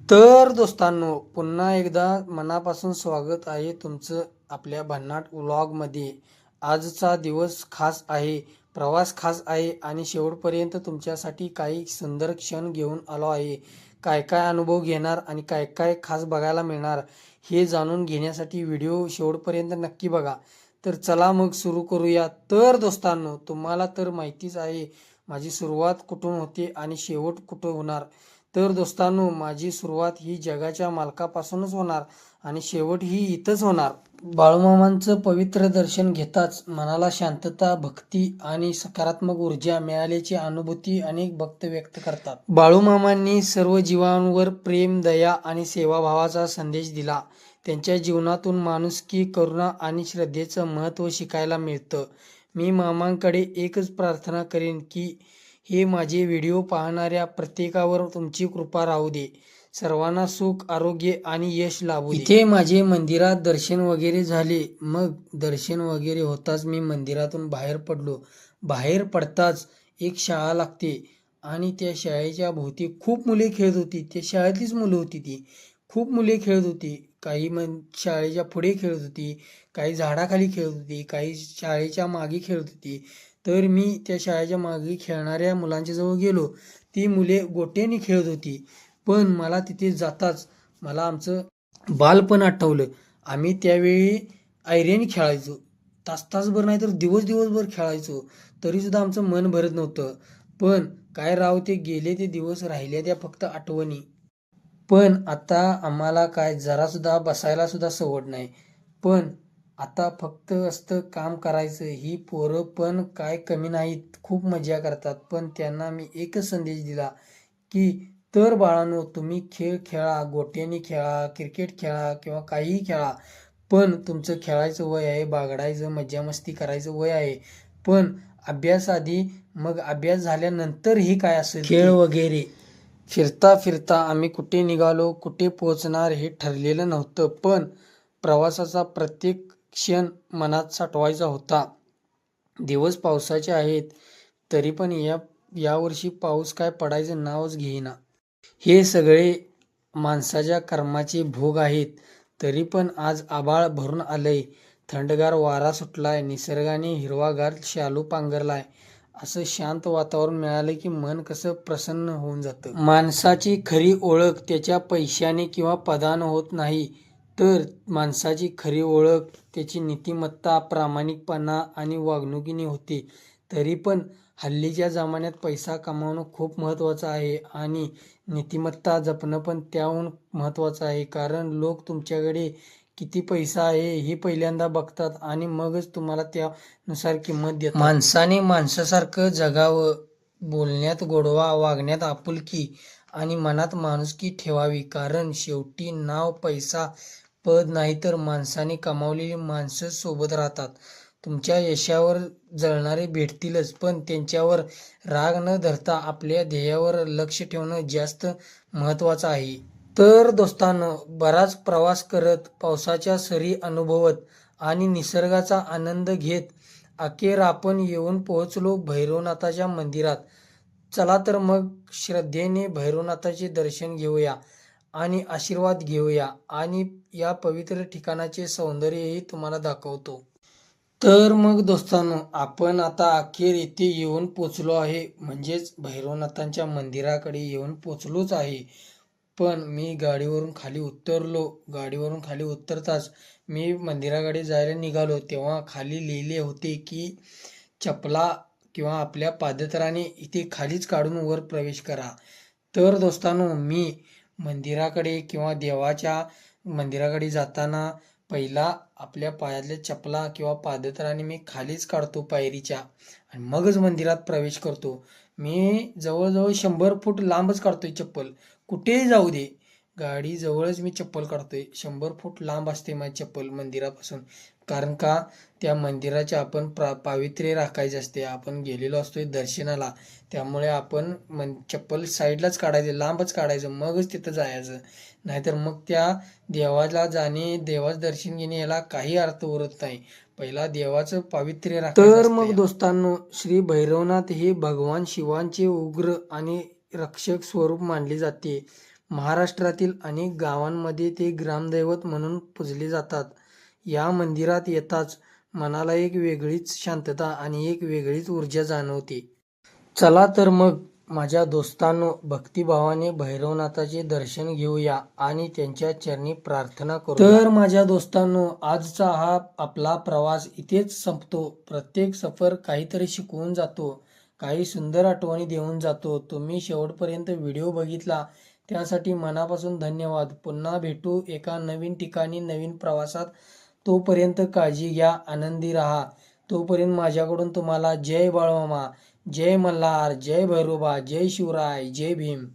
तर दोस्तांनो, पुन्हा एकदा मनापासून स्वागत आहे तुमचं आपल्या भन्नाट व्लॉगमध्ये. आजचा दिवस खास आहे, प्रवास खास आहे आणि शेवटपर्यंत तुमच्यासाठी काही सुंदर क्षण घेऊन आलो आहे. काय काय अनुभव घेणार आणि काय काय खास बघायला मिळणार हे जाणून घेण्यासाठी व्हिडिओ शेवटपर्यंत नक्की बघा. तर चला मग सुरू करूया. तर दोस्तांनो, तुम्हाला तर माहितीच आहे माझी सुरुवात कुठून होते आणि शेवट कुठं होणार. तर दोस्तांनो, माझी सुरुवात ही जगाच्या मालकापासूनच होणार आणि शेवट ही इथंच होणार. बाळूमामांचं पवित्र दर्शन घेताच मनाला शांतता, भक्ती आणि सकारात्मक ऊर्जा मिळाल्याची अनुभूती अनेक भक्त व्यक्त करतात. बाळूमामांनी सर्व जीवांवर प्रेम, दया आणि सेवाभावाचा संदेश दिला. त्यांच्या जीवनातून माणुसकी, करुणा आणि श्रद्धेचं महत्त्व शिकायला मिळतं. मी मामांकडे एकच प्रार्थना करेन की हे माझे व्हिडिओ पाहणाऱ्या प्रत्येकावर तुमची कृपा राहू दे. सर्वांना सुख, आरोग्य आणि यश लाभू दे. इथे माझे मंदिरात दर्शन वगैरे झाले. मग दर्शन वगैरे होताच मी मंदिरातून बाहेर पडलो. बाहेर पडताच एक शाळा लागते आणि त्या शाळेच्या भोवती खूप मुले खेळत होती. त्या शाळेतलीच मुलं होती ती. खूप मुले खेळत होती. काही शाळेच्या पुढे खेळत होती, काही झाडाखाली खेळत होती, काही शाळेच्या मागे खेळत होती. तर मी त्या शाळेच्या मागे खेळणाऱ्या मुलांच्या जवळ गेलो. ती मुले गोट्याने खेळत होती. पण मला तिथे जाताच मला आमचं बालपण आठवलं. आम्ही त्यावेळी ऐऱ्याने खेळायचो. तास-तासभर नाही तर दिवसभर खेळायचो. तरीसुद्धा आमचं मन भरत नव्हतं. पण काय राव, ते गेले ते दिवस, राहिल्या त्या फक्त आठवणी. पण आता आम्हाला काय जरासुद्धा बसायला सुद्धा सवड नाही. पण आता फक्त असतं काम करायचं. ही पोरं पण काय कमी नाहीत, खूप मजा करतात. पण त्यांना मी एकच संदेश दिला की तर बाळांनो, तुम्ही खेळ खेळा, गोट्याने खेळा, क्रिकेट खेळा किंवा काहीही खेळा. पण तुमचं खेळायचं वय आहे, बागडायचं, मज्जा मस्ती करायचं वय आहे. पण अभ्यास आधी, मग अभ्यास झाल्यानंतर हे काय असेल खेळ वगैरे. फिरता फिरता आम्ही कुठे निघालो, कुठे पोहोचणार हे ठरलेलं नव्हतं. पण प्रवासाचा प्रत्येक क्षण मनात साठवायचा होता. दिवस पावसाचे आहेत, तरी पण यावर्षी पाऊस काय पडायचं नावच घेईना. हे सगळे माणसाच्या कर्माचे भोग आहेत. तरी पण आज आभाळ भरून आलंय, थंडगार वारा सुटलाय, निसर्गाने हिरवागार शालू पांघरलाय. असं शांत वातावरण मिळालं की मन कसं प्रसन्न होऊन जातं. माणसाची खरी ओळख त्याच्या पैशाने किंवा पदानं होत नाही, तर माणसाची खरी ओळख त्याची नीतिमत्ता, प्रामाणिकपणा आणि वागणुकीने होते. तरी पण हल्लीच्या जमान्यात पैसा कमावणं खूप महत्त्वाचं आहे आणि नीतिमत्ता जपणं पण त्याहून महत्त्वाचं आहे. कारण लोक तुमच्याकडे किती पैसा आहे हे पहिल्यांदा बघतात आणि मगच तुम्हाला त्यानुसार किंमत देतात. माणसाने माणसासारखं जगावं, बोलण्यात गोडवा, वागण्यात आपुलकी आणि मनात माणुसकी ठेवावी. कारण शेवटी नाव, पैसा, पद नाही तर माणसाने कमावलेली माणसं सोबत राहतात. तुमच्या यशावर जळणारे भेटतीलच, पण त्यांच्यावर राग न धरता आपल्या ध्येयावर लक्ष ठेवणं जास्त महत्त्वाचं आहे. तर दोस्तांनो, बराच प्रवास करत, पावसाच्या सरी अनुभवत आणि निसर्गाचा आनंद घेत अखेर आपण येऊन पोहोचलो भैरवनाथाच्या मंदिरात. चला तर मग श्रद्धेने भैरवनाथाचे दर्शन घेऊया आणि आशीर्वाद घेऊया आणि या पवित्र ठिकाणाचे सौंदर्यही तुम्हाला दाखवतो. तर मग दोस्तांनो, आपण आता अखेर येथे येऊन पोचलो आहे, म्हणजेच भैरवनाथांच्या मंदिराकडे येऊन पोचलोच आहे. पण मी गाडीवरून खाली उतरलो. गाडीवरून खाली उतरताच मी मंदिराकडे जायला निघालो, तेव्हा खाली लिहिले होते की चपला किंवा आपल्या पादत्राणे इथे खालीच काढून वर प्रवेश करा. तर दोस्तांनो, मी मंदिराकडे किंवा देवाच्या मंदिराकडे जाताना पहिला आपल्या पायातल्या चपला किंवा पादत्राणे मी खालीच काढतो पायरीच्या आणि मगच मंदिरात प्रवेश करतो. मी जवळजवळ 100 फूट लांबच काढतोय चप्पल. कुठेही जाऊ दे, गाडी जवळच मी चप्पल काढतोय. 100 फूट लांब असते माझी चप्पल मंदिरापासून. कारण का, त्या मंदिराचे आपण पावित्र्य राखायचे असते. आपण गेलेलो असतोय दर्शनाला, त्यामुळे आपण चप्पल साईडलाच काढायचे, लांबच काढायचं, मगच तिथं जायचं. नाहीतर मग त्या देवाला जाणे, देवाचं दर्शन घेणे याला काही अर्थ उरत नाही. पहिला देवाचं पावित्र्य राखायचं. तर मग दोस्तांनो, श्री भैरवनाथ हे भगवान शिवांचे उग्र आणि रक्षक स्वरूप मानले जाते. महाराष्ट्रातील अनेक गावांमध्ये ते ग्रामदैवत म्हणून पूजले जातात. या मंदिरात येताच मनाला एक वेगळीच शांतता आणि एक वेगळीच ऊर्जा जाणवते. चला तर मग माझ्या दोस्तांनो, भक्तिभावाने भैरवनाथाचे दर्शन घेऊया आणि त्यांच्या चरणी प्रार्थना करू. तर माझ्या दोस्तांनो, आजचा हा आपला प्रवास इथेच संपतो. प्रत्येक सफर काहीतरी शिकवून जातो, काही सुंदर आठवणी देऊन जातो. तुम्ही शेवटपर्यंत व्हिडिओ बघितला त्यासाठी मनापासून धन्यवाद. पुन्हा भेटू एका नवीन ठिकाणी, नवीन प्रवासात. तोपर्यंत काळजी घ्या, आनंदी राहा. तोपर्यंत माझ्याकडून तुम्हाला जय बाळूमामा, जय मल्हार, जय भैरोबा, जय शिवराय, जय भीम.